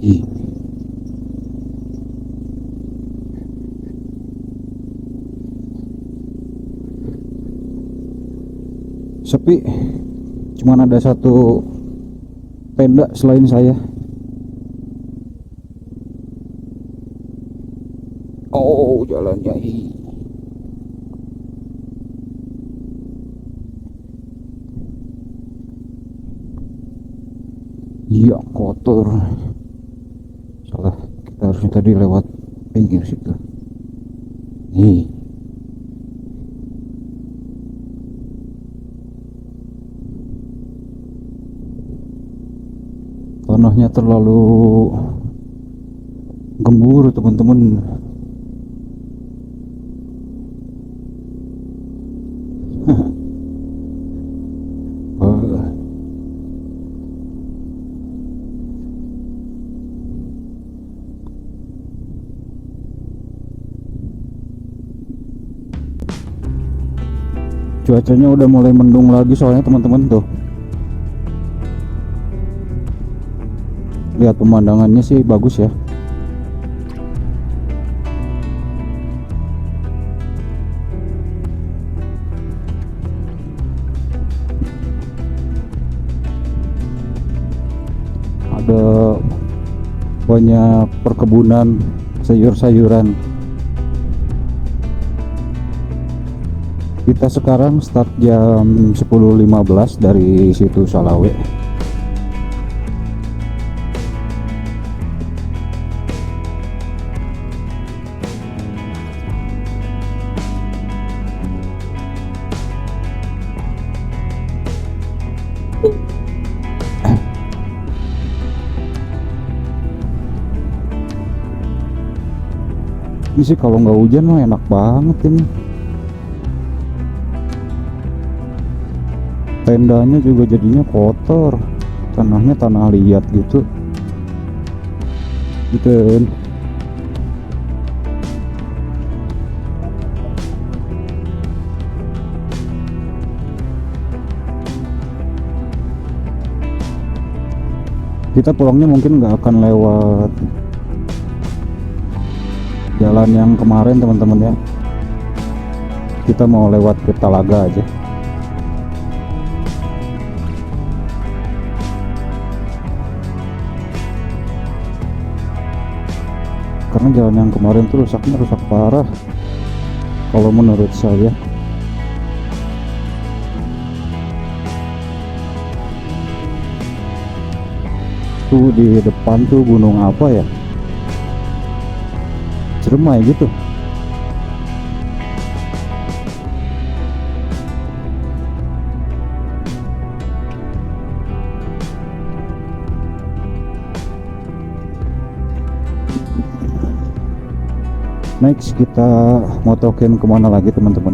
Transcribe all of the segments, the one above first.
Ih, sepi. Cuman ada satu tenda selain saya. Oh, jalannya. Iya, kotor. Salah, kita harusnya tadi lewat pinggir situ. Nih, tanahnya terlalu gembur, teman-teman. Wah, cuacanya udah mulai mendung lagi soalnya, teman-teman. Tuh, lihat pemandangannya sih bagus ya. Ada banyak perkebunan sayur-sayuran. Kita sekarang start jam 10.15 dari situ Salawe. Ini sih kalau nggak hujan mah enak banget ini. Tendanya juga jadinya kotor, tanahnya tanah liat gitu kan. Kita pulangnya mungkin nggak akan lewat jalan yang kemarin, teman-teman ya. Kita mau lewat ke Talaga aja. Karena jalan yang kemarin tuh rusaknya rusak parah kalau menurut saya. Tuh di depan tuh gunung apa ya, Ciremai gitu. Next kita motokin kemana lagi, teman-teman?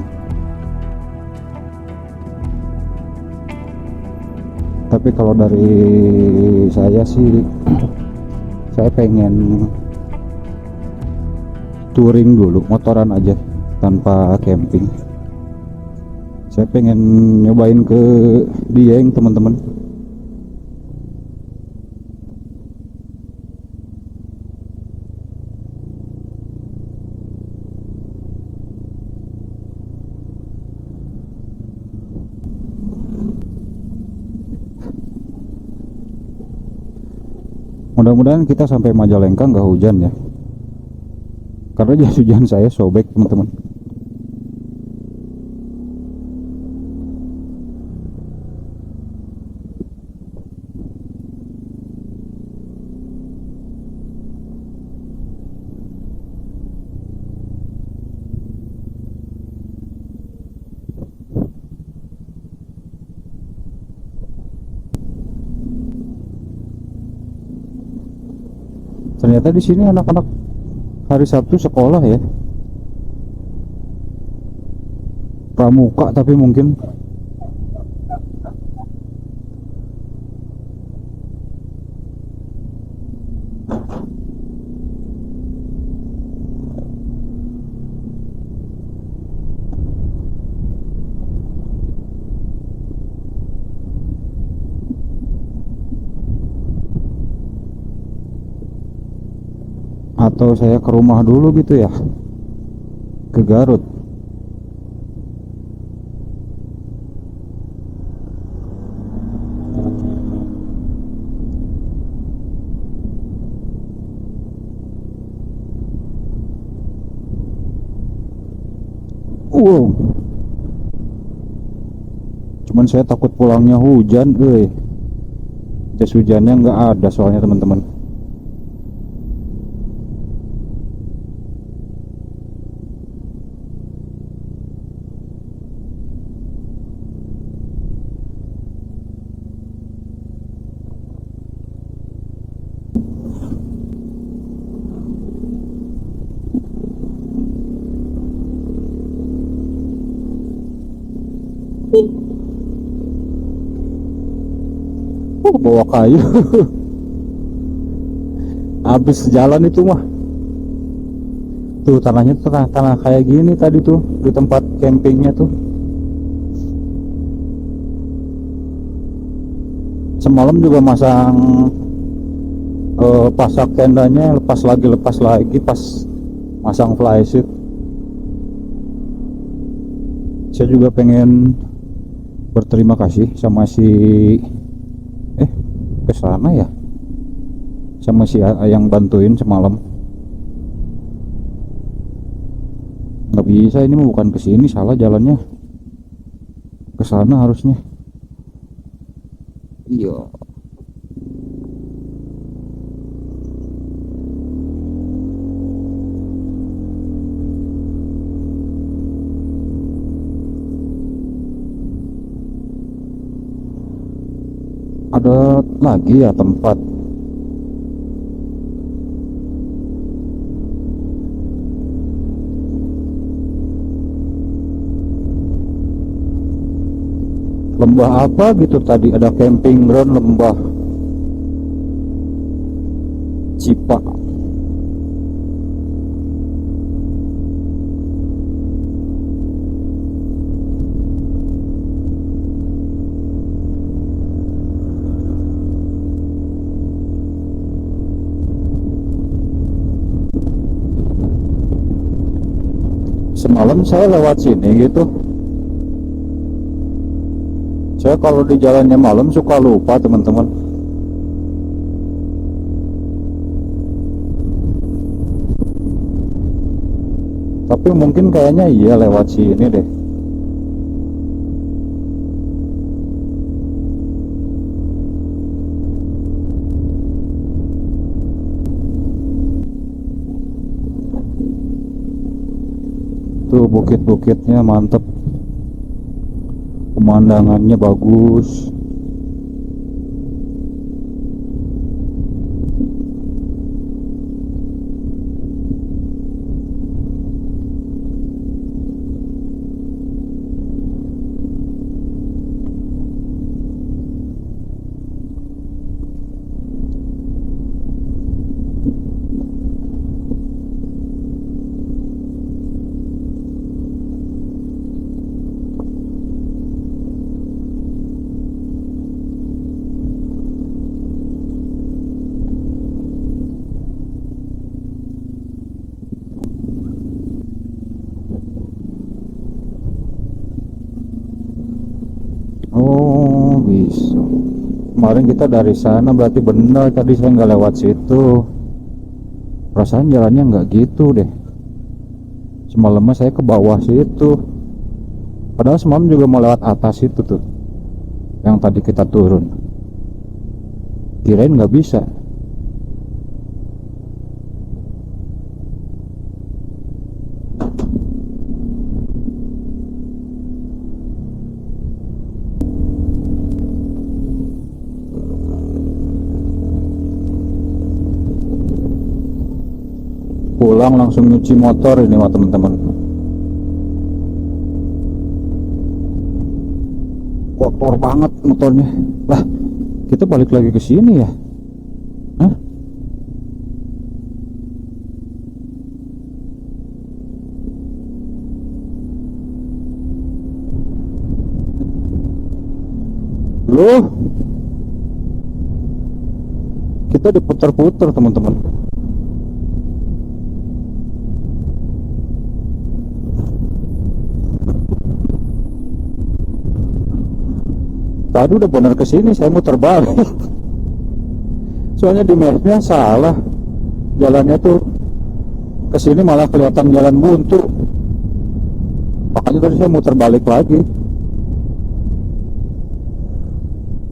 Tapi kalau dari saya sih saya pengen touring dulu, motoran aja tanpa camping. Saya pengen nyobain ke Dieng, teman-teman. Mudah-mudahan kita sampai Majalengka nggak hujan ya, karena jas hujan saya sobek, teman-teman. Ternyata di sini anak-anak hari Sabtu sekolah ya, pramuka tapi mungkin. atau saya ke rumah dulu gitu ya, ke Garut. Wow, cuman saya takut pulangnya hujan, jas hujannya nggak ada soalnya teman-teman. Bawa kayu. Habis jalan itu mah. Tuh tanahnya tuh tanah kayak gini tadi tuh di tempat campingnya tuh. Semalam juga masang pasak tendanya, lepas lagi pas masang flysheet. Saya juga pengen berterima kasih sama si kesana ya, sama si yang bantuin semalam. Nggak bisa, ini mah bukan kesini, salah jalannya, kesana harusnya. Iya. Ada lagi ya tempat lembah apa gitu tadi, ada camping ground lembah Cipa. Semalam saya lewat sini gitu. Saya kalau di jalannya malam suka lupa teman-teman. Tapi mungkin kayaknya iya lewat sini deh. Tuh bukit-bukitnya mantep, pemandangannya bagus. Oh bisa. Kemarin kita dari sana, berarti benar tadi saya nggak lewat situ. Perasaan jalannya nggak gitu deh. Semalamnya saya ke bawah situ. Padahal semalam juga mau lewat atas itu tuh, yang tadi kita turun. Kirain nggak bisa. Pulang langsung nyuci motor ini mah teman-teman. Kotor banget motornya. Lah, kita balik lagi ke sini ya? Hah? Loh, kita diputar-putar teman-teman. tadi udah bener kesini, saya muter balik. Soalnya di mapnya salah, jalannya tuh kesini malah kelihatan jalan buntu, makanya tadi saya muter balik lagi.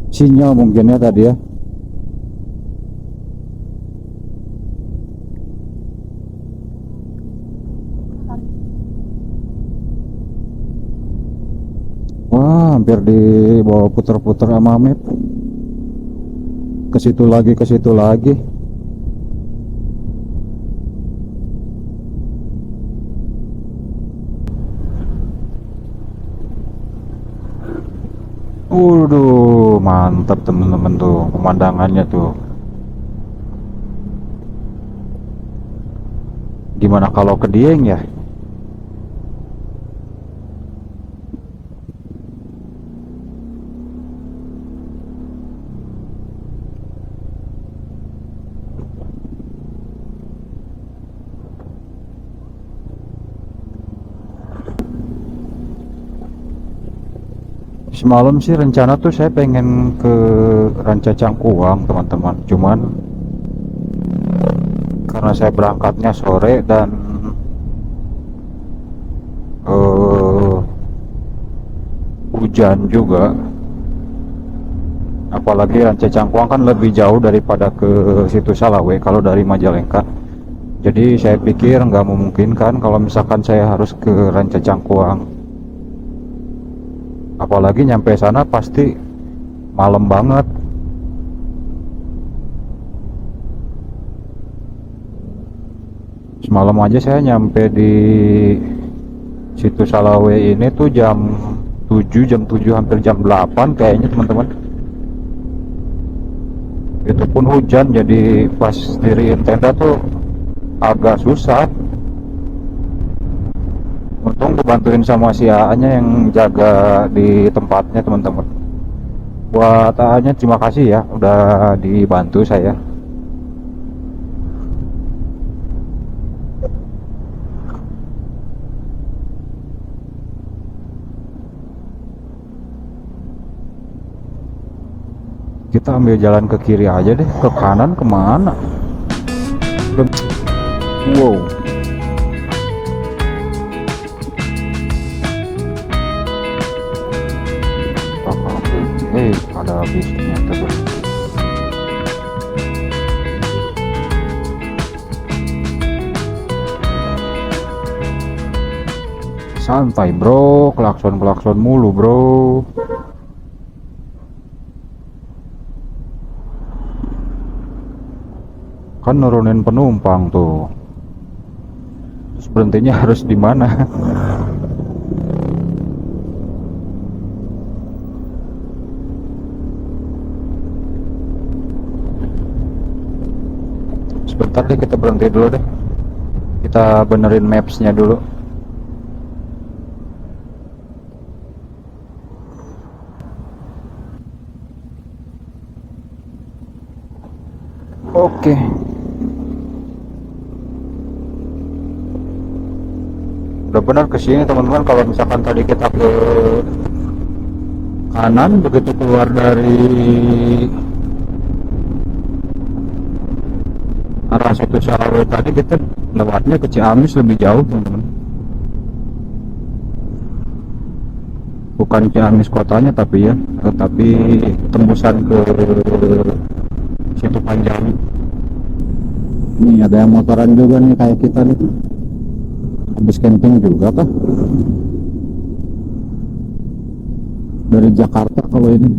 Sinyal mungkin ya tadi ya. Wah, hampir dibawa puter-puter sama map. Ke situ lagi, ke situ lagi. Waduh, mantap teman-teman tuh pemandangannya tuh. Gimana kalau ke Dieng ya? Semalam sih rencana tuh saya pengen ke Ranca Cangkuang teman-teman, cuman karena saya berangkatnya sore dan hujan juga, apalagi Ranca Cangkuang kan lebih jauh daripada ke situ Salawe kalau dari Majalengka. Jadi saya pikir nggak memungkinkan kalau misalkan saya harus ke Ranca Cangkuang, apalagi nyampe sana pasti malam banget. Semalam aja saya nyampe di situ Salawe ini tuh jam 7 hampir jam 8 kayaknya teman-teman. Itu pun hujan, jadi pas diriin tenda tuh agak susah. Untung dibantuin sama si A-nya yang jaga di tempatnya teman-teman. Buat A-nya terima kasih ya udah dibantu saya. Kita ambil jalan ke kiri aja deh, ke kanan kemana? Wow. Ada bisnya terus. Santai bro, klakson mulu bro. Kan nurunin penumpang tuh. Terus berhentinya harus di mana? Sebentar deh, kita berhenti dulu deh. Kita benerin mapsnya dulu. Oke. Udah benar ke sini teman-teman. Kalau misalkan tadi kita ke kanan, begitu keluar dari arah situ Salawe tadi, kita lewatnya ke Ciamis lebih jauh teman-teman. Bukan Ciamis kotanya tapi ya, tapi tembusan ke situ Panjang. Nih ada yang motoran juga nih kayak kita nih. Habis camping juga kah? Dari Jakarta kalau ini.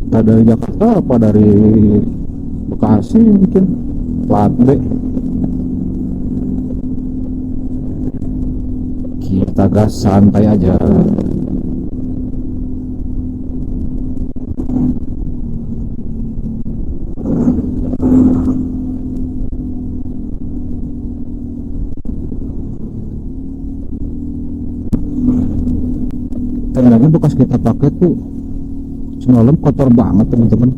Kita dari Jakarta apa dari Bekasi mungkin? Plat B. Kita gas santai aja. Lagi bekas kita pakai tuh semalam kotor banget teman-teman.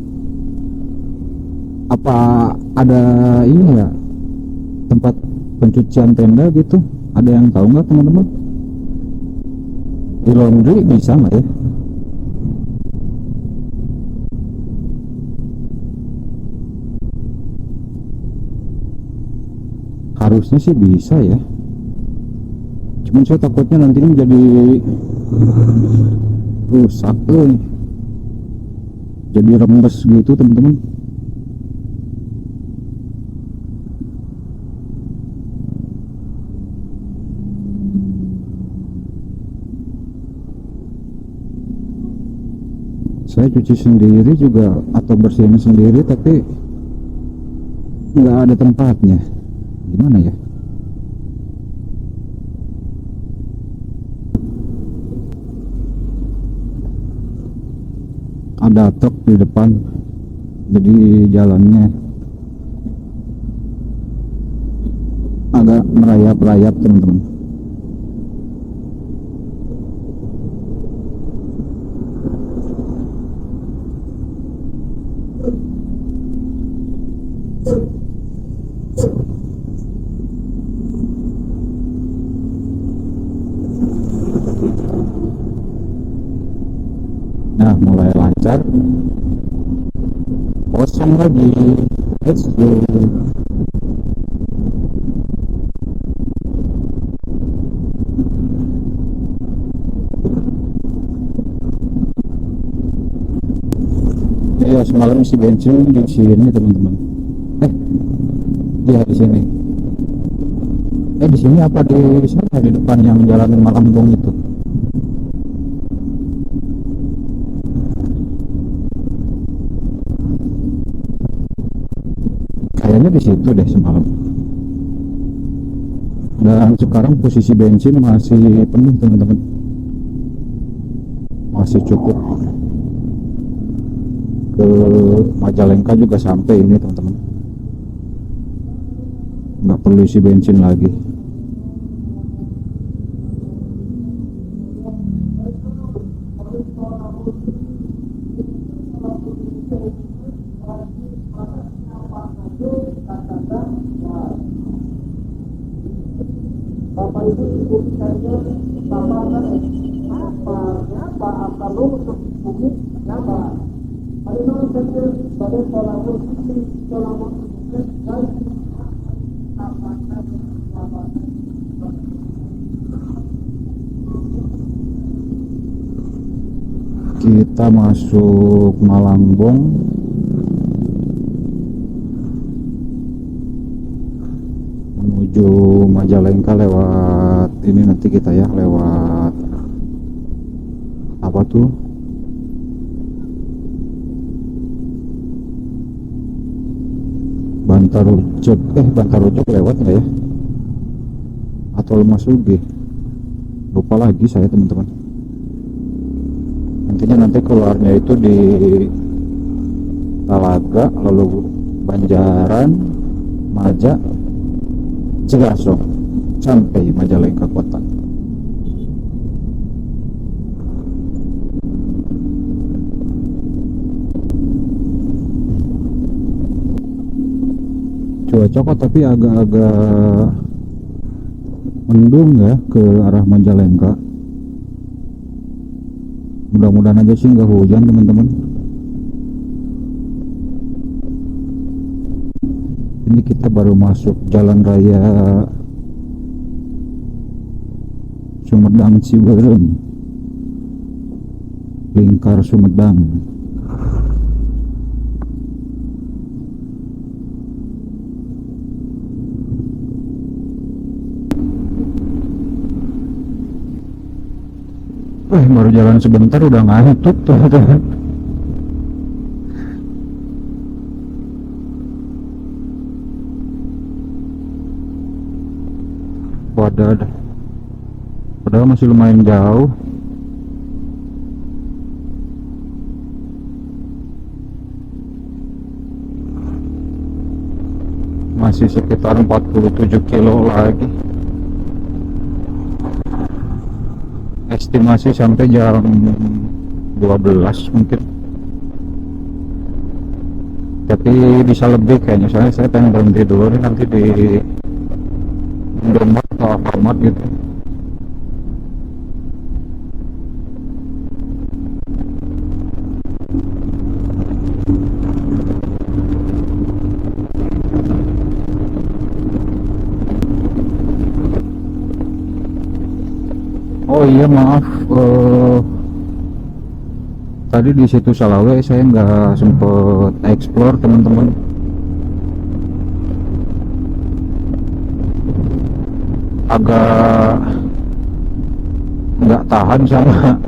Apa ada ini ya, tempat pencucian tenda gitu? Ada yang tahu nggak teman-teman? Di laundry bisa nggak ya? Harusnya sih bisa ya. Cuman saya takutnya nanti ini jadi rusak tuh, jadi rembes gitu teman-teman. Saya cuci sendiri juga atau bersihin sendiri, tapi nggak ada tempatnya. Gimana ya? Ada truk di depan, jadi jalannya agak merayap-rayap teman-teman. Nah, mulai lancar, kosong lagi. Let's go. Iya, semalam isi bensin di sini teman-teman. Iya di sini. Di sini apa di sana, di depan yang jalan Malambong itu? Kayaknya di situ deh semalam. Dan sekarang posisi bensin masih penuh teman-teman, masih cukup. Ke Majalengka juga sampai ini teman-teman, nggak perlu isi bensin lagi. Kita masuk Malambong, menuju Majalengka lewat ini nanti kita ya, lewat apa tuh, Bantarujok. Bantarujok lewat nggak ya, atau Lemasugi, lupa lagi saya teman-teman. Intinya nanti keluarnya itu di Talaga, lalu Banjaran, Maja, Cigasong, sampai Majalengka kota. Cuaca kok tapi agak-agak mendung ya ke arah Majalengka. Mudah-mudahan aja sih nggak hujan teman-teman. Ini kita baru masuk jalan raya Sumedang Ciberem, Lingkar Sumedang. Baru jalan sebentar udah ngantuk tuh. Padahal masih lumayan jauh. Masih sekitar 47 kilo lagi. Estimasi sampai jam 12 mungkin. tapi bisa lebih kayaknya, soalnya saya pengen berhenti dulu nih nanti di Indomaret atau Alfamart gitu. Oh iya maaf, tadi di situ Salawe saya nggak sempet explore teman-teman. Agak nggak tahan sama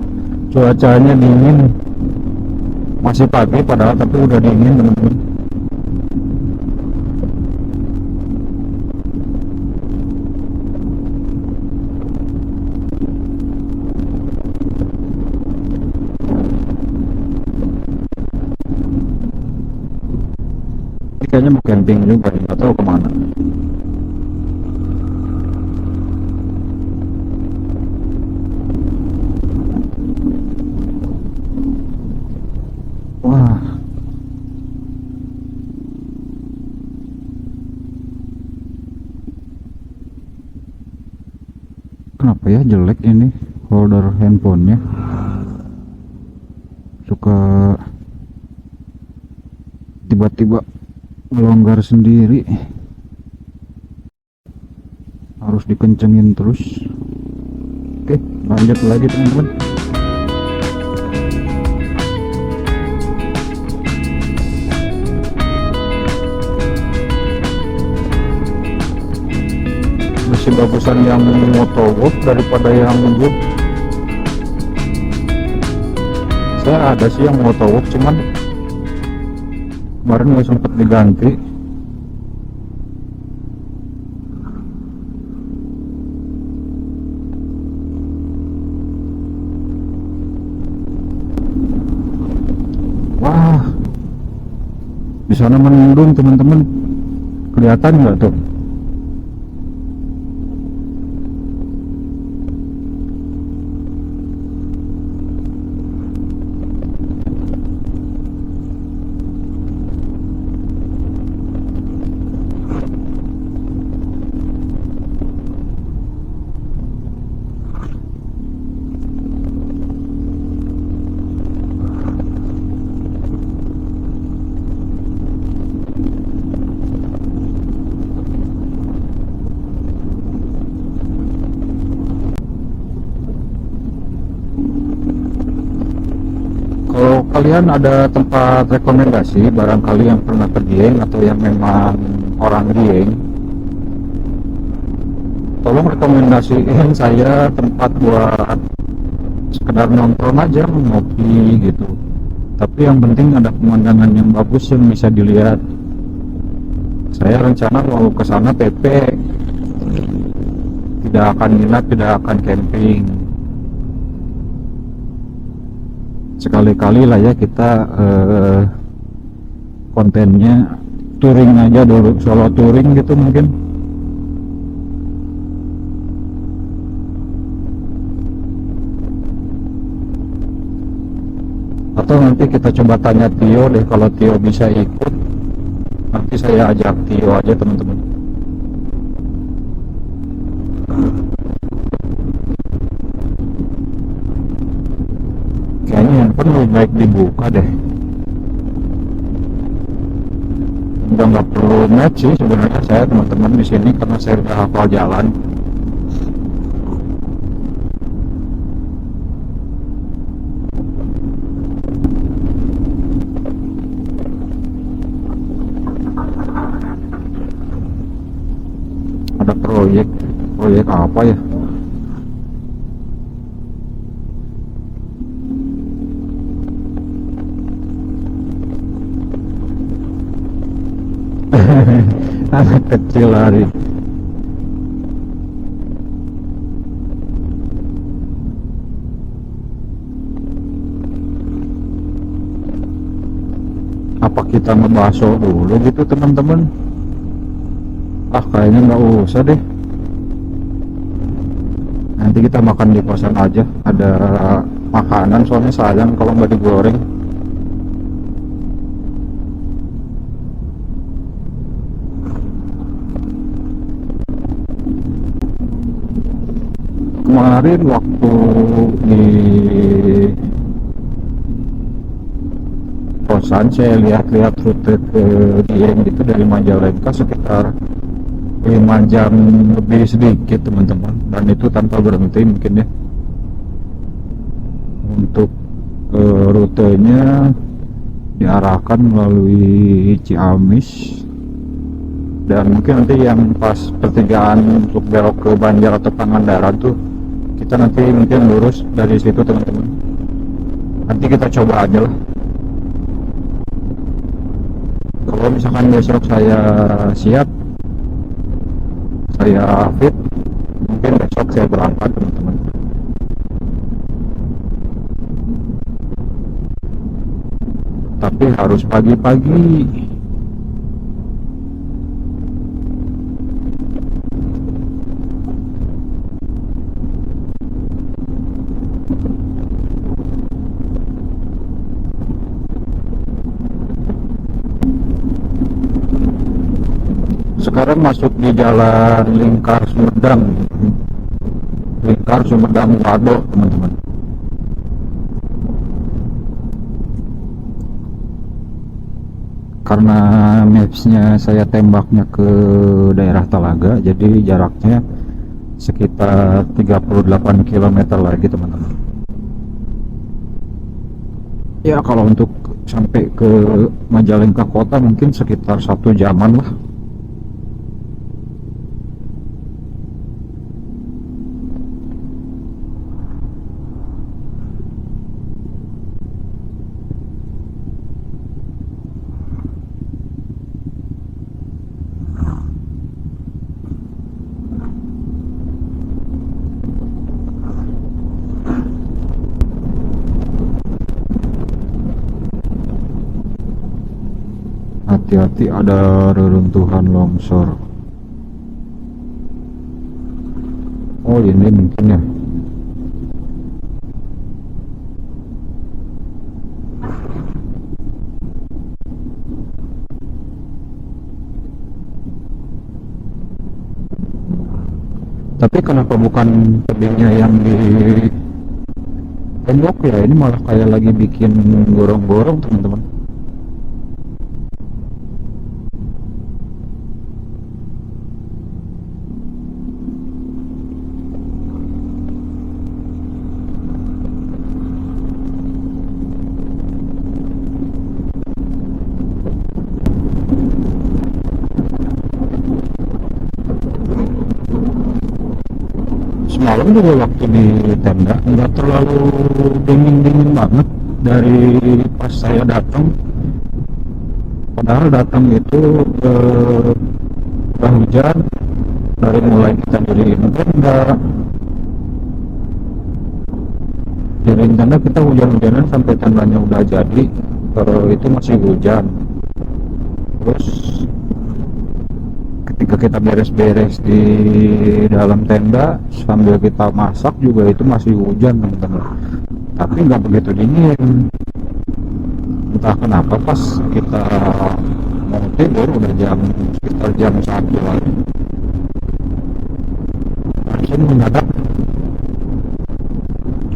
cuacanya dingin. Masih pagi padahal tapi udah dingin teman-teman. Ini kayaknya mau camping juga nih, nggak tahu kemana. Wah, kenapa ya jelek ini holder handphonenya, suka tiba-tiba melonggar sendiri, harus dikencengin terus. Oke, lanjut lagi teman-teman. Masih bagusan yang motovlog daripada yang wood. Saya ada sih yang motovlog, cuman kemarin nggak sempat diganti. Wah, di sana mendung teman-teman, kelihatan nggak tuh? Kalau kalian ada tempat rekomendasi barangkali yang pernah ke Dieng atau yang memang orang Dieng, tolong rekomendasiin saya tempat buat sekedar nongkrong aja, ngopi gitu. Tapi yang penting ada pemandangan yang bagus yang bisa dilihat. Saya rencana mau ke sana PP, tidak akan nginap, tidak akan camping. Sekali-kali lah ya kita kontennya touring aja dulu, solo touring gitu mungkin. Atau nanti kita coba tanya Tio deh, kalau Tio bisa ikut nanti saya ajak Tio aja teman-teman. Kayaknya handphone lebih baik dibuka deh, udah nggak perlu match sih sebenarnya saya teman-teman di sini karena saya udah hafal jalan. Ada proyek apa ya? Anak kecil lari. Apa kita ngebaso dulu gitu teman-teman? Ah, kayaknya nggak usah deh, nanti kita makan di kosan aja, ada makanan soalnya sayang kalau nggak digoreng. kemarin waktu di kosan saya lihat-lihat rute ke Dieng itu dari Majalengka sekitar 5 jam lebih sedikit teman-teman, dan itu tanpa berhenti mungkin ya. Untuk rutenya diarahkan melalui Ciamis, dan mungkin nanti yang pas pertigaan untuk belok ke Banjar atau Pangandaran tuh kita nanti mungkin lurus dari situ teman-teman. Nanti kita coba aja lah. Kalau misalkan besok saya siap, saya fit, mungkin besok saya berangkat teman-teman. Tapi harus pagi-pagi. Sekarang masuk di jalan Lingkar Sumedang, Lingkar Sumedang Wado teman-teman. Karena mapsnya saya tembaknya ke daerah Talaga, jadi jaraknya sekitar 38 km lagi teman-teman. Ya kalau untuk sampai ke Majalengka kota mungkin sekitar 1 jaman lah. Hati-hati ada reruntuhan longsor. Oh ini mungkin ya. Tapi kenapa bukan tebingnya yang di tembok ya? Ini malah kayak lagi bikin gorong-gorong teman-teman. Semalam juga waktu di tenda nggak terlalu dingin-dingin banget dari pas saya datang. Padahal datang itu udah hujan dari mulai kita diriin tenda. Diriin tenda kita hujan-hujanan sampai tendanya udah jadi, itu masih hujan. Terus ketika kita beres-beres di dalam tenda sambil kita masak juga itu masih hujan teman-teman, tapi nggak begitu dingin. Entah kenapa pas kita mau tidur udah sekitar jam 1 lagi langsung mendadak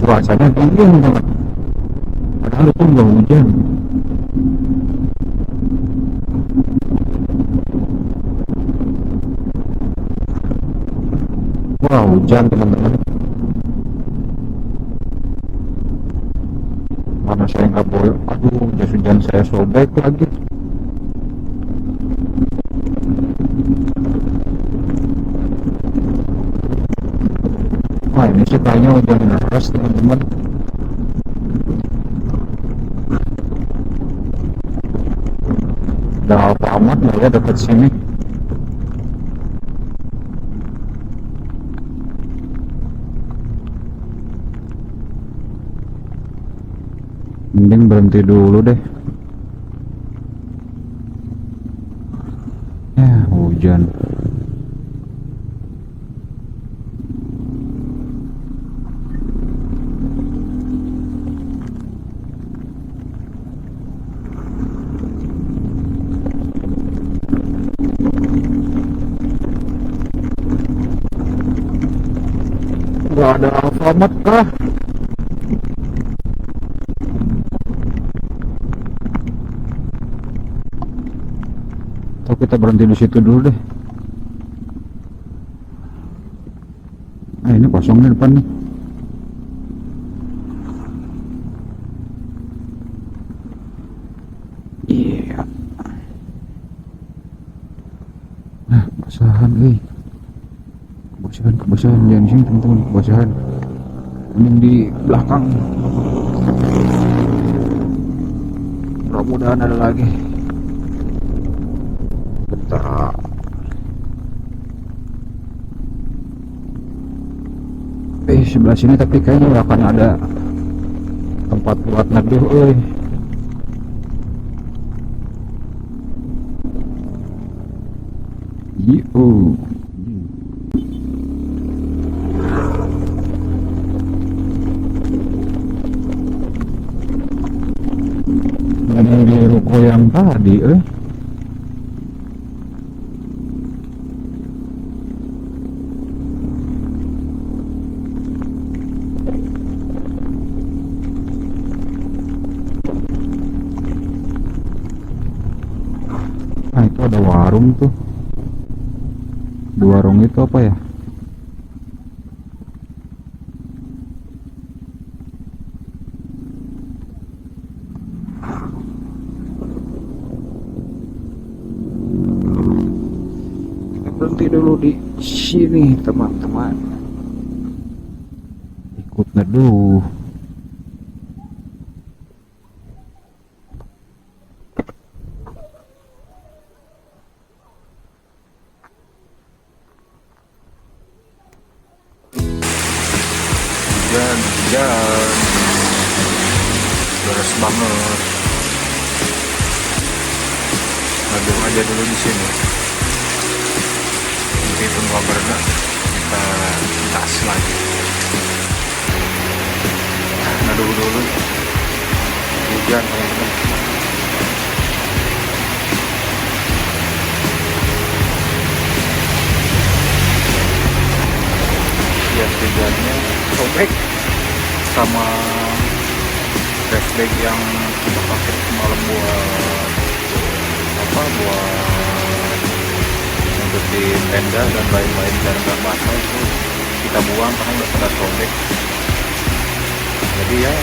cuacanya dingin banget, padahal itu nggak hujan. Wah hujan teman-teman, mana saya nggak boleh, aduh jas hujan saya sobek lagi. Wah ini sih kayaknya hujan deras teman-teman. Udah apa amat lah ya dekat sini. Mending berhenti dulu deh. Ya hujan. nggak ada Alfamart kah? Atau kita berhenti di situ dulu deh. Nah ini kosong nih depan nih. Iya. Nah kebasahan kebasahan jangan di sini teman-teman, kebasahan ini di belakang. Mudah-mudahan ada lagi. Bentar. Sebelah sini tapi kayaknya nggak akan ada tempat buat neduh. Yuk. Ini di ruko yang tadi, Nah itu ada warung tuh. Di warung itu apa ya? Berhenti dulu di sini teman-teman. Ikut neduh. Hujan deras banget. Neduh aja dulu di sini. Nanti tunggu bereda kita gas lagi. Neduh dulu. Hujan teman-teman. Ya hujannya sobek sama flashback yang kita pakai semalam buat nutupin tenda dan lain-lain dan nggak basah itu kita buang karena udah pada sobek. Jadi ya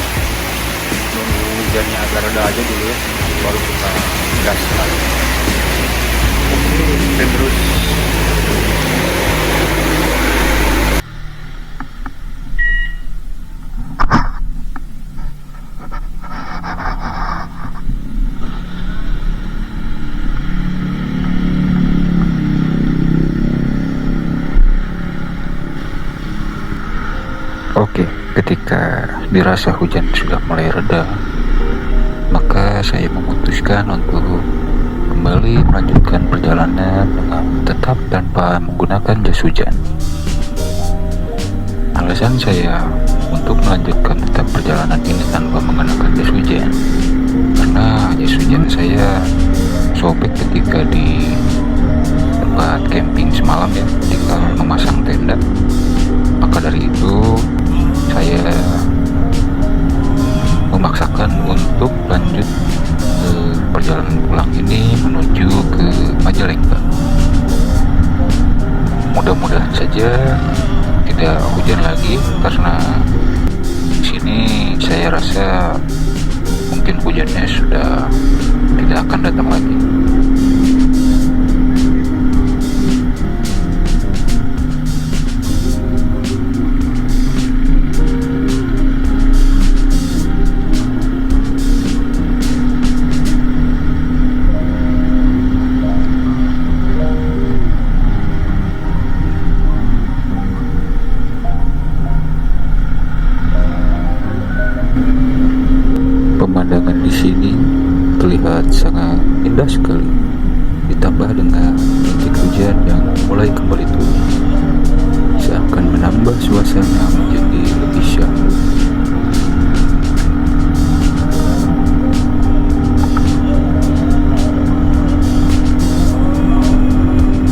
nunggu hujannya agak reda aja dulu ya, baru kita gas lagi. Oke, terus Oke, ketika dirasa hujan sudah mulai reda, maka saya memutuskan untuk kembali melanjutkan perjalanan dengan tetap tanpa menggunakan jas hujan. Alasan saya untuk melanjutkan tetap perjalanan ini tanpa menggunakan jas hujan, karena jas hujan saya sobek ketika di tempat camping semalam ya, ketika memasang tenda. Maka dari itu saya memaksakan untuk lanjut ke perjalanan pulang ini menuju ke Majalengka. Mudah-mudahan saja tidak hujan lagi, karena di sini saya rasa mungkin hujannya sudah tidak akan datang lagi. Pemandangan di sini terlihat sangat indah sekali, ditambah dengan rintik hujan yang mulai kembali turun, seakan menambah suasana menjadi lebih syahdu.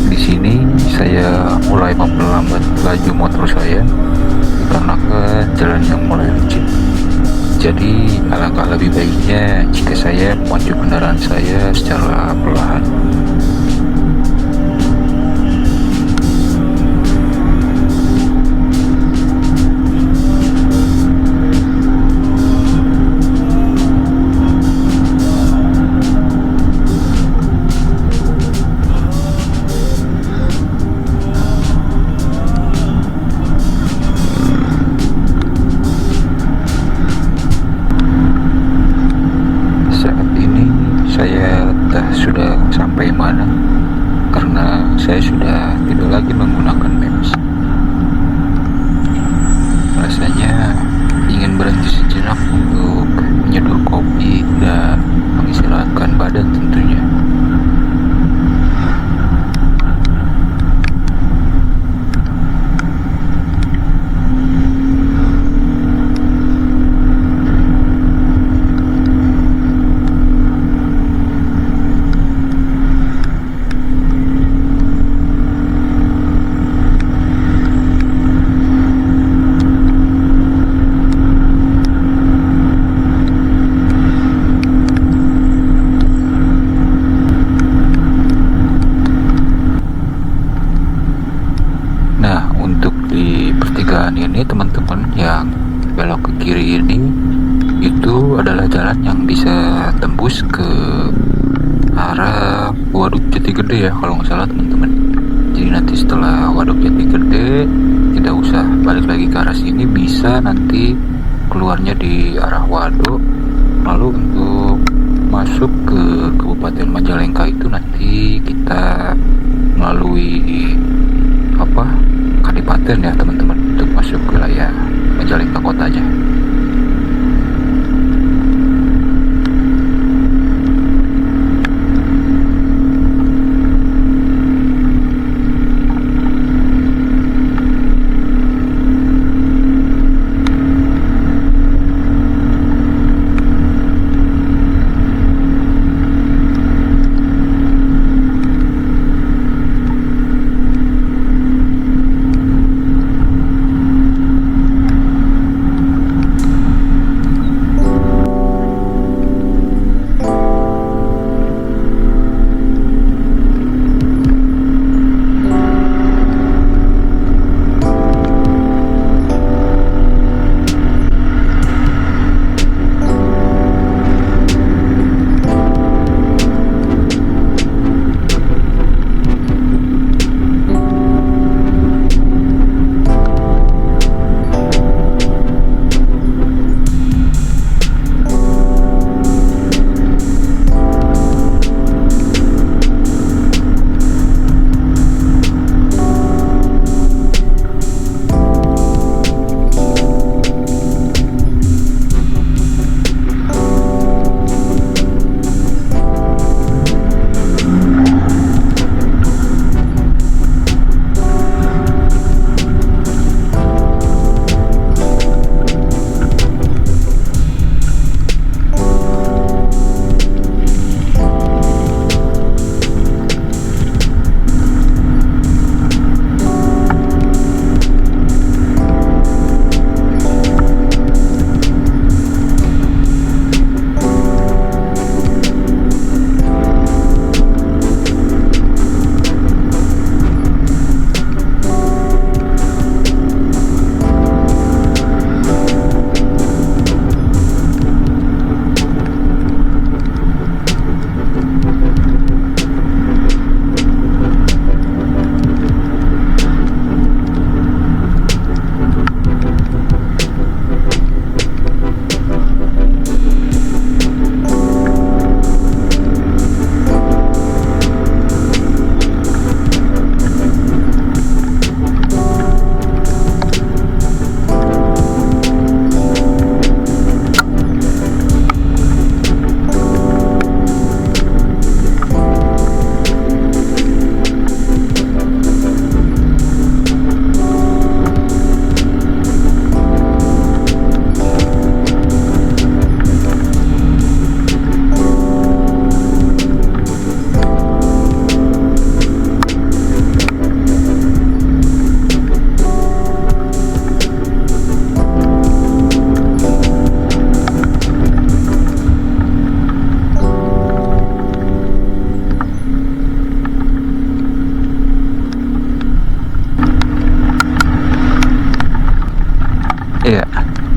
Di sini saya mulai memperlambat laju motor saya karena Jadi alangkah lebih baiknya jika saya memacu kendaraan saya secara perlahan. Sudah sampai mana karena saya sudah tidak lagi menggunakan Maps. Rasanya ingin berhenti sejenak untuk menyeduh kopi dan mengistirahatkan badan tentunya. Nah, untuk di pertigaan ini teman-teman yang belok ke kiri ini itu adalah jalan yang bisa tembus ke arah Waduk Jati Gede ya kalau nggak salah teman-teman. Jadi nanti setelah Waduk Jati Gede tidak usah balik lagi ke arah sini, bisa nanti keluarnya di arah Waduk. Lalu untuk masuk ke Kabupaten Majalengka itu nanti kita melalui Kadipaten ya teman-teman, untuk masuk ke wilayah Majalengka kotanya.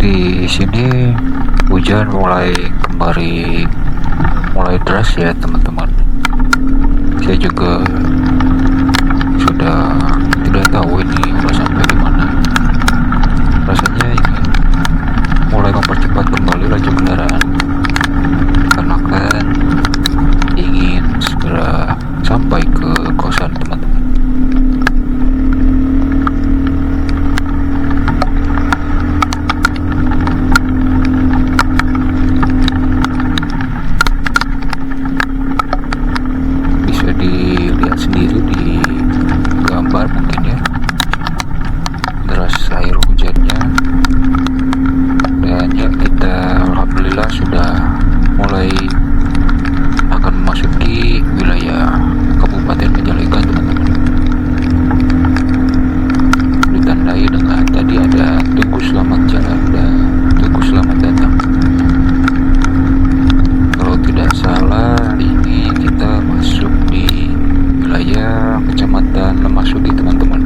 Di sini hujan mulai deras ya teman-teman. Saya juga sudah tidak tahu ini udah sampai di mana. Rasanya ini mulai mempercepat kembali laju kendaraan karena kan ingin segera sampai ke kosan teman-teman. Dilihat sendiri di gambar mungkin ya, deras air hujannya, dan ya kita alhamdulillah sudah mulai akan memasuki wilayah Kabupaten Majalengka teman-teman. Ditandai dengan tadi ada tunggu selamat jalan dan tunggu selamat datang. Kalau tidak salah ini kita masuk di wilayah Kecamatan Lemahsugi teman-teman.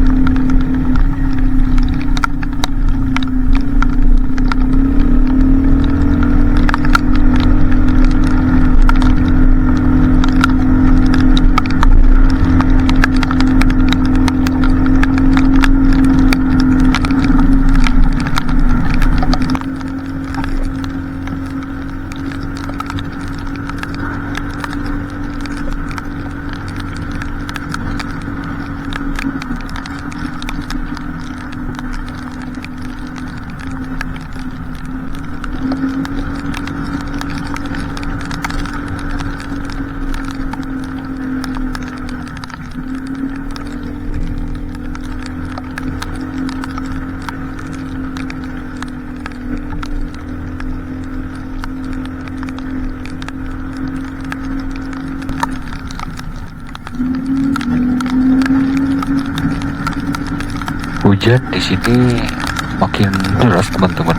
Hujan di sini makin deras teman-teman.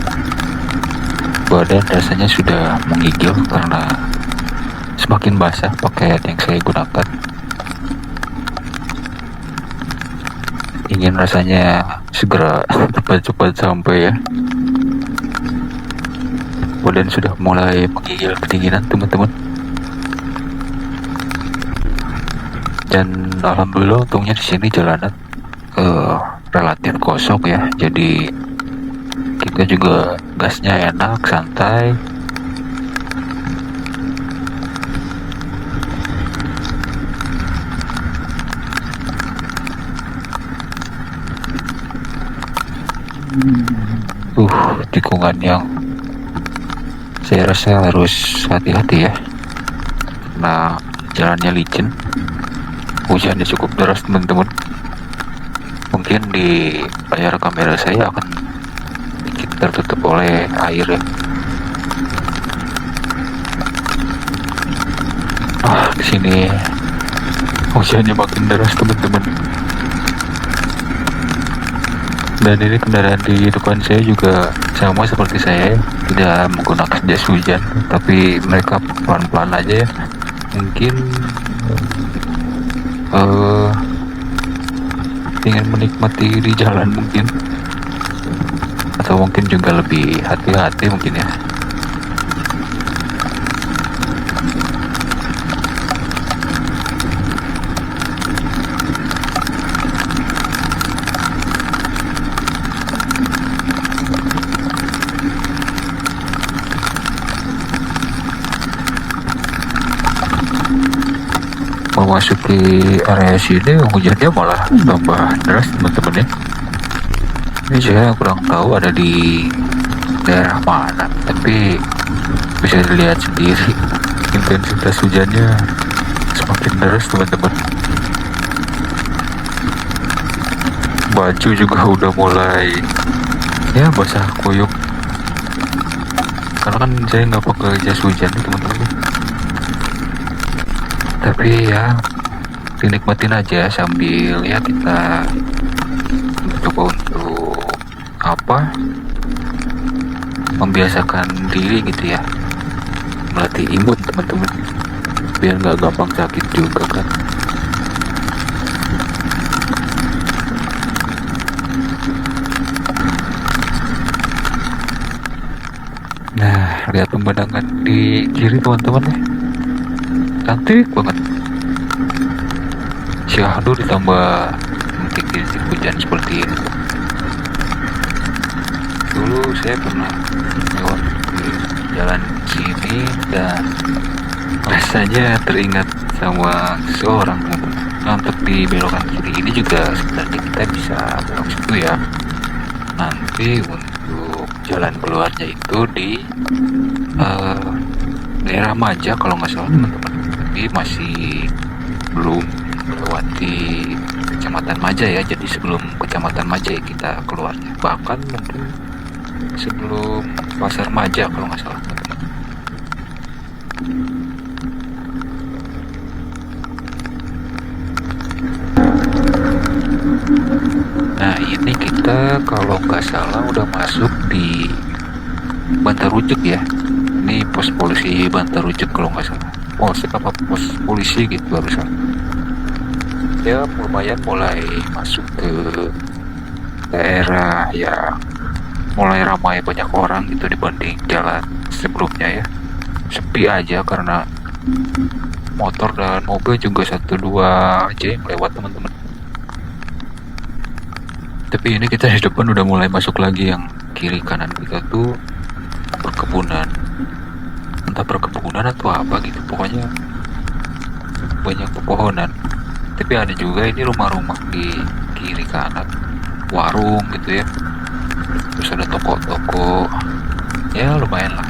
Badan rasanya sudah menggigil karena semakin basah pakaian yang saya gunakan. Ingin rasanya segera cepat-cepat sampai ya. Badan sudah mulai menggigil kedinginan teman-teman. Dan alhamdulillah untungnya di sini jalanan relatif kosong ya, jadi kita juga gasnya enak, santai. Tikungan yang saya rasa harus hati-hati ya, karena jalannya licin, hujannya cukup deras teman-teman. Mungkin di layar kamera saya akan sedikit tertutup oleh air ya. Di sini hujannya makin deras teman-teman. Dan ini kendaraan di depan saya juga sama seperti saya, tidak menggunakan jas hujan, tapi mereka pelan-pelan aja ya. Mungkin ingin menikmati di jalan mungkin, atau mungkin juga lebih hati-hati mungkin ya. Memasuki area sini hujannya malah tambah deras teman-teman ya. Ini saya kurang tahu ada di daerah mana, tapi bisa dilihat sendiri intensitas hujannya semakin deras teman-teman. Baju juga udah mulai ya basah kuyup, karena kan saya nggak pakai jas hujan teman-teman. Tapi ya dinikmatin aja sambil ya kita mencoba untuk membiasakan diri gitu ya, melatih imun teman-teman biar nggak gampang sakit juga kan. lihat pemandangan di kiri teman-teman ya, cantik banget. Syahdu ditambah rintik-rintik hujan seperti ini. Dulu saya pernah lewat di jalan sini dan rasanya teringat sama seorang teman-teman. Nah, untuk di belokan kiri ini juga sebenarnya kita bisa belok situ ya. Nanti untuk jalan keluarnya itu di daerah Maja kalau nggak salah teman-teman. Tapi masih belum melewati kecamatan Maja ya. Jadi sebelum kecamatan Maja ya kita keluarnya. Bahkan mungkin sebelum pasar Maja kalau nggak salah teman-teman. Nah ini kita kalau nggak salah udah masuk di Bantar Ujek ya. Ini pos polisi Bantar Ujek kalau nggak salah. Polsek apa pos polisi gitu barusan. Ya lumayan mulai masuk ke daerah ya, mulai ramai banyak orang gitu dibanding jalan sebelumnya ya. Sepi aja karena motor dan mobil juga 1-2 aja yang lewat teman-teman. Tapi ini kita di depan udah mulai masuk lagi, yang kiri kanan kita tuh perkebunan, entah perkebunan atau apa gitu, pokoknya banyak pepohonan. Tapi ada juga ini rumah-rumah di kiri kanan, warung gitu ya, terus ada toko-toko, ya lumayan lah.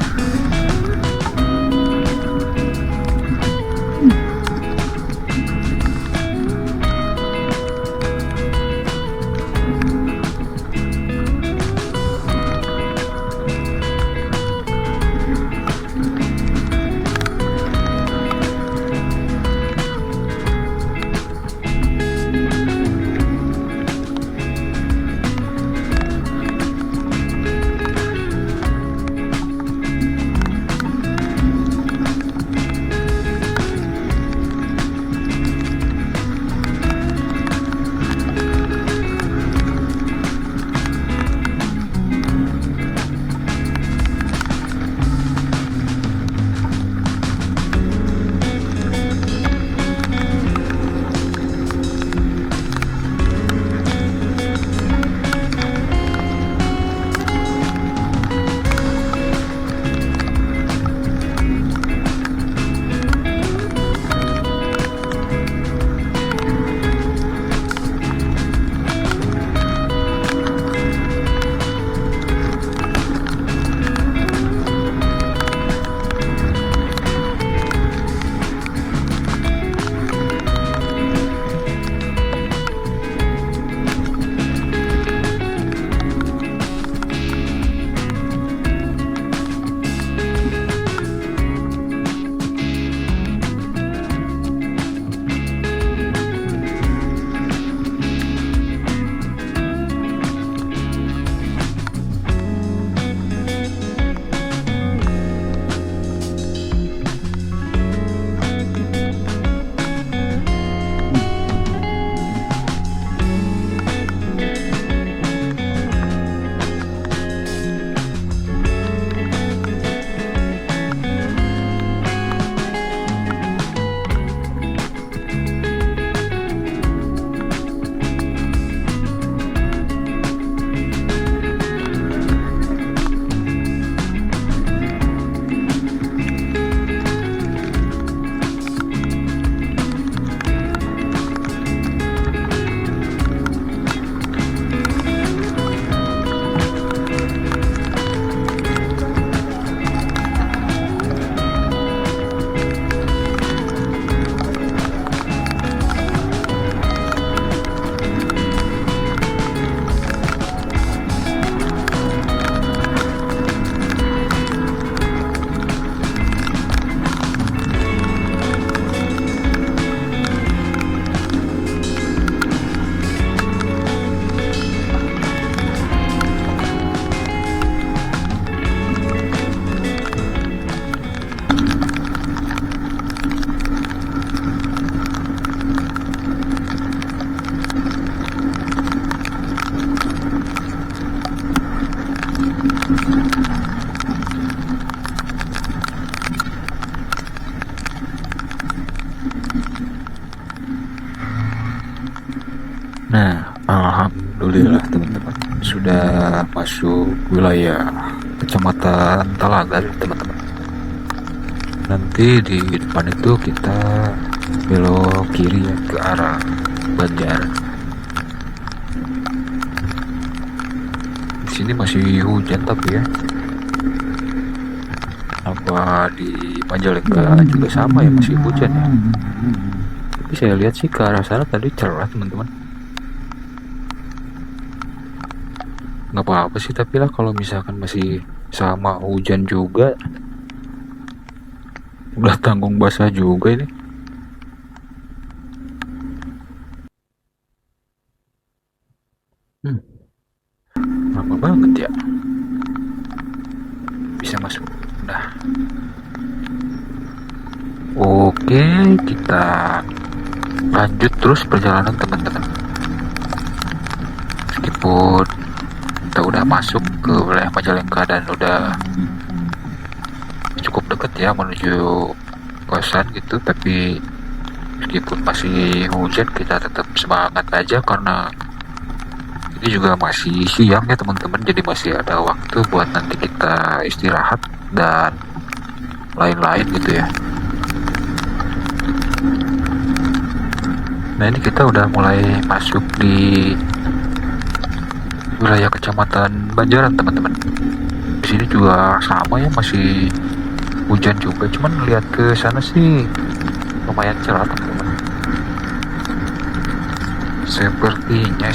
Nah, alhamdulillah teman-teman sudah masuk wilayah Kecamatan Talaga nih, teman-teman. Nanti di depan itu kita belok kiri ya ke arah Banjar. Di sini masih hujan tapi ya. Apa di Majalengka juga sama ya, masih hujan ya. Tapi saya lihat sih ke arah sana tadi cerah teman-teman. Nggak apa-apa sih, tapi lah kalau misalkan masih sama hujan juga, udah tanggung basah juga ini. Lama banget ya bisa masuk. Nah, oke, kita lanjut terus perjalanan teman-teman. Meskipun kita udah masuk ke wilayah Majalengka dan udah cukup deket ya menuju kosan gitu, tapi meskipun masih hujan kita tetap semangat aja karena ini juga masih siang ya teman-teman, jadi masih ada waktu buat nanti kita istirahat dan lain-lain gitu ya. Nah, ini kita udah mulai masuk di wilayah Kecamatan Banjaran teman-teman. Di sini juga sama ya, masih hujan juga, cuman lihat ke sana sih lumayan cerah teman-teman. Sepertinya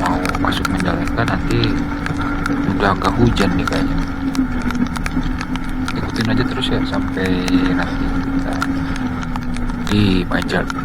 mau masuk Majalengka nanti udah nggak hujan nih kayaknya. Ikutin aja terus ya sampai nanti kita di Majalengka.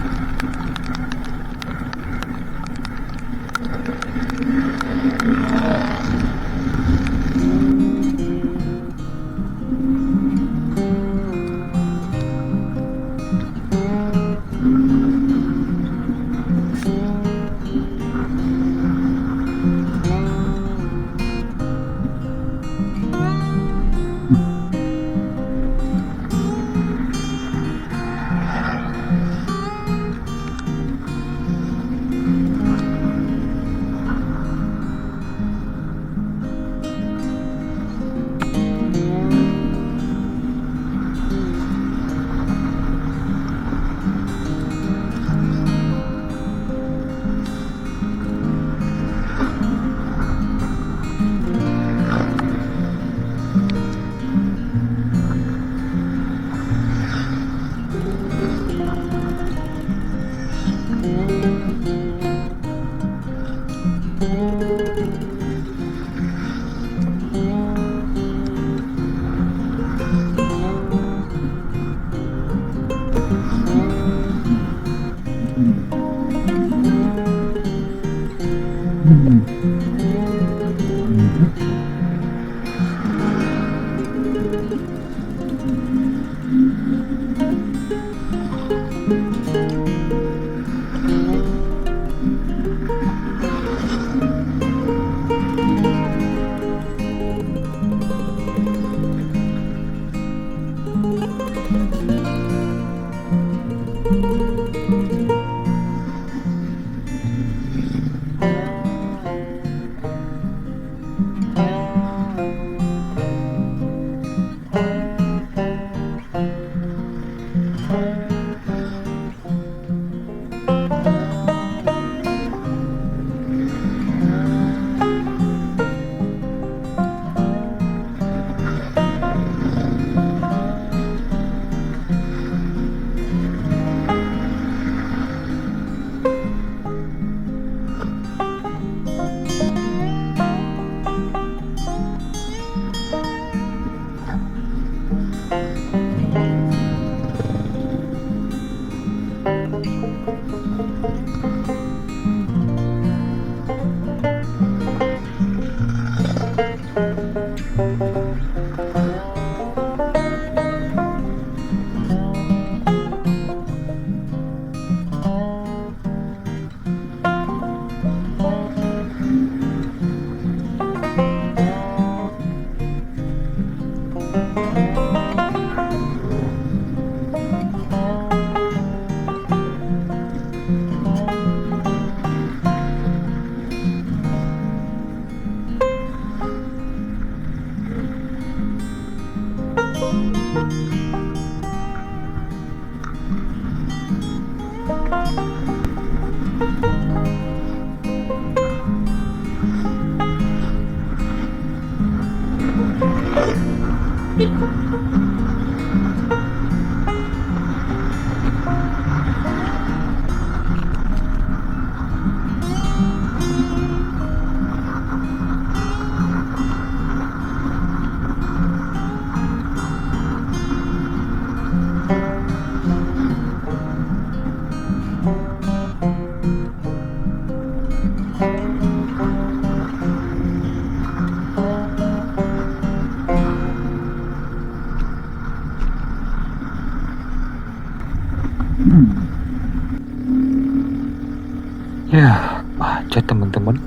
Ya, macet teman-teman.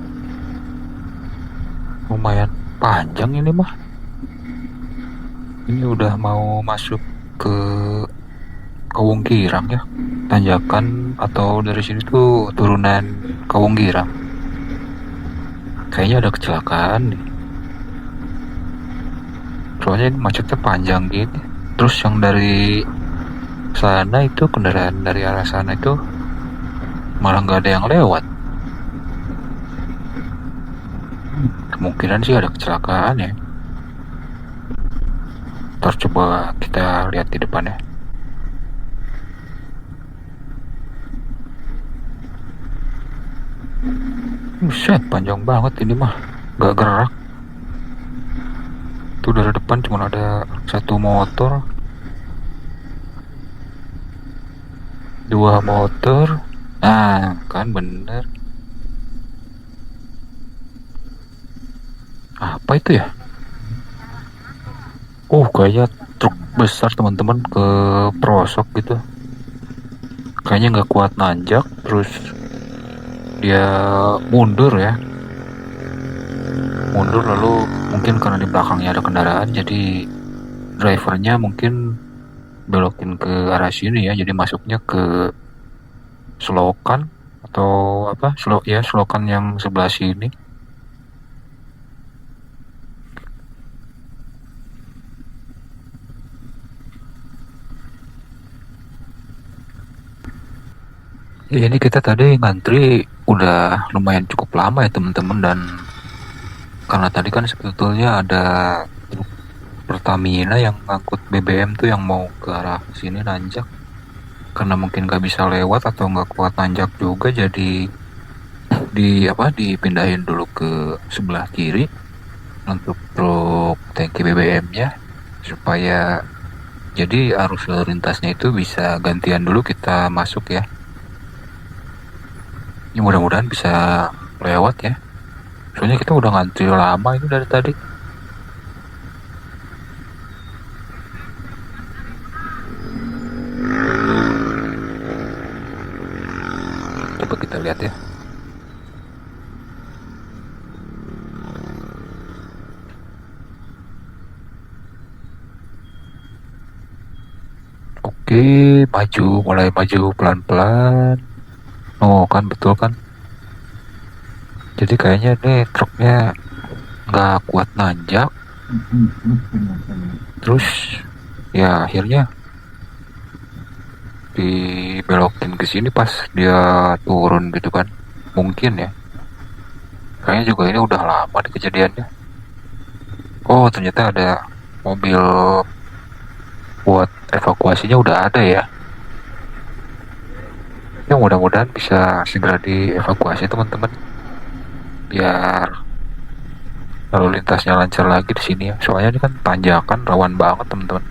Lumayan panjang ini mah. Ini udah mau masuk ke Kawung Girang ya. Tanjakan atau dari sini tuh turunan Kawung Girang. Kayaknya ada kecelakaan nih. Soalnya ini macetnya panjang gitu. Terus yang dari sana itu, kendaraan dari arah sana itu malah nggak ada yang lewat. Kemungkinan sih ada kecelakaan ya. Terus coba kita lihat di depannya. Buset, panjang banget ini mah. Gak gerak. Tuh dari depan cuma ada satu motor, dua motor. Nah, kan bener. Apa itu ya? Kayaknya truk besar teman-teman ke prosok gitu. Kayaknya nggak kuat nanjak, terus dia mundur ya. Mundur lalu mungkin karena di belakangnya ada kendaraan, jadi drivernya mungkin belokin ke arah sini ya. Jadi masuknya ke selokan atau apa? Selokan yang sebelah sini. Ya, ini kita tadi ngantri udah lumayan cukup lama ya teman-teman, dan karena tadi kan sebetulnya ada truk Pertamina yang ngangkut BBM tuh yang mau ke arah sini nanjak. Karena mungkin gak bisa lewat atau nggak kuat nanjak juga, jadi dipindahin dulu ke sebelah kiri untuk truk tangki BBM-nya, supaya jadi arus lalu lintasnya itu bisa gantian dulu kita masuk ya. Ya mudah-mudahan bisa lewat ya. Soalnya kita udah ngantri lama itu dari tadi. Coba kita lihat ya. Oke, mulai maju pelan-pelan. Oh kan, betul kan. Jadi kayaknya nih truknya nggak kuat nanjak. Terus ya akhirnya dibelokin ke sini pas dia turun gitu kan. Mungkin ya. Kayaknya juga ini udah lama di kejadiannya. Oh, ternyata ada mobil buat evakuasinya udah ada ya. Ya mudah-mudahan bisa segera dievakuasi teman-teman. Biar lalu lintasnya lancar lagi di sini ya. Soalnya ini kan tanjakan, rawan banget teman-teman.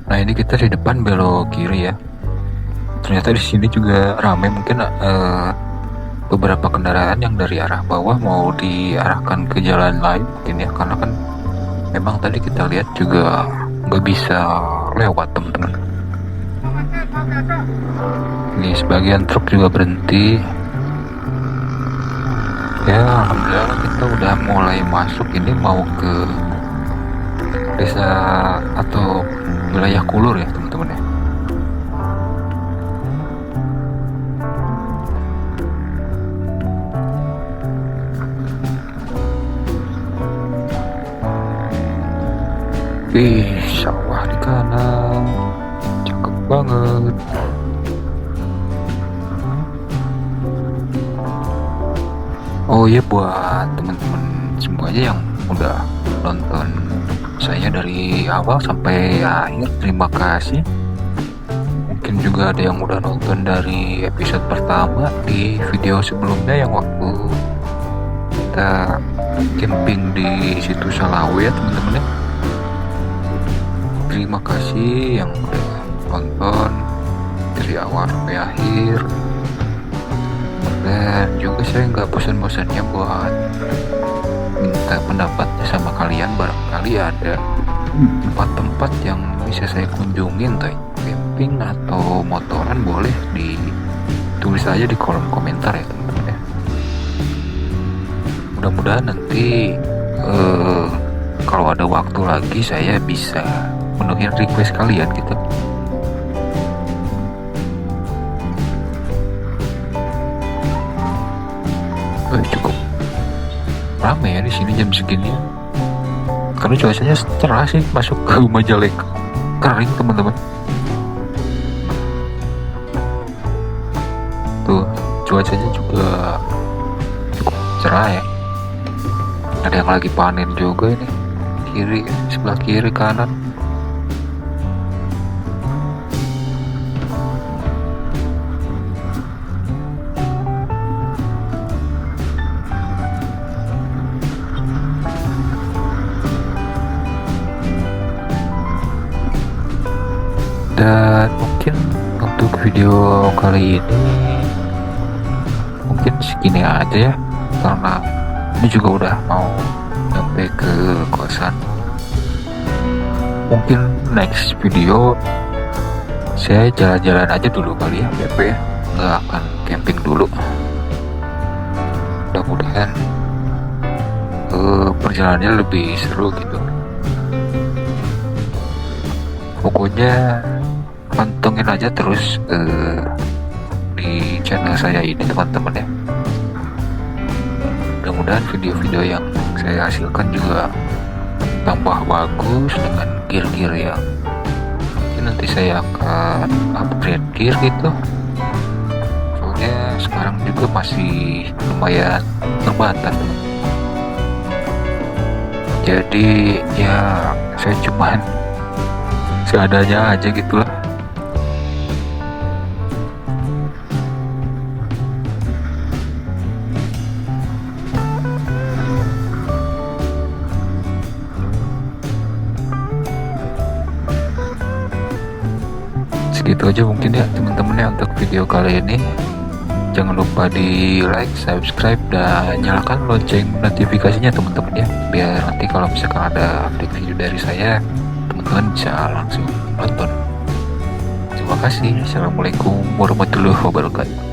Nah, ini kita di depan belok kiri ya. Ternyata di sini juga ramai, mungkin beberapa kendaraan yang dari arah bawah mau diarahkan ke jalan lain mungkin ya, karena kan memang tadi kita lihat juga nggak bisa lewat teman-teman. Ini sebagian truk juga berhenti. Ya alhamdulillah kita udah mulai masuk, ini mau ke desa atau wilayah Kulur ya teman-teman ya. Wih, sawah di kanan, cakep banget. Oh iya, buat teman-teman semuanya yang udah nonton saya dari awal sampai akhir, terima kasih. Mungkin juga ada yang udah nonton dari episode pertama di video sebelumnya yang waktu kita camping di situ Salawe ya teman-teman ya. Terima kasih yang udah nonton dari awal sampai akhir. Dan juga saya nggak bosan-bosannya buat minta pendapatnya sama kalian, barangkali ada tempat-tempat yang bisa saya kunjungin, entah itu camping atau motoran, boleh ditulis aja di kolom komentar ya teman-teman ya. Mudah-mudahan nanti kalau ada waktu lagi saya bisa menuhin request kalian gitu. Cukup ramai ya di sini jam segini ya. Karena cuacanya cerah sih, masuk ke Majalengka kering teman-teman. Tuh cuacanya juga cukup cerah ya. Ada yang lagi panen juga ini, kiri, sebelah kiri kanan. Dan mungkin untuk video kali ini mungkin segini aja ya, karena ini juga udah mau sampai ke kosan. Mungkin next video saya jalan-jalan aja dulu kali ya, BP ya, nggak akan camping dulu. Mudah-mudahan perjalanannya lebih seru gitu. Pokoknya pantengin aja terus di channel saya ini teman-teman ya. Mudah-mudahan video-video yang saya hasilkan juga tambah bagus dengan gear-gear yang mungkin nanti saya akan upgrade gear gitu. Soalnya sekarang juga masih lumayan terbatas. Jadi ya saya cuman seadanya aja gitu lah. Segitu aja mungkin ya teman-teman ya untuk video kali ini. Jangan lupa di like, subscribe, dan nyalakan lonceng notifikasinya teman-teman ya, biar nanti kalau misalkan ada update video dari saya, teman-teman bisa langsung nonton. Terima kasih. Assalamualaikum warahmatullahi wabarakatuh.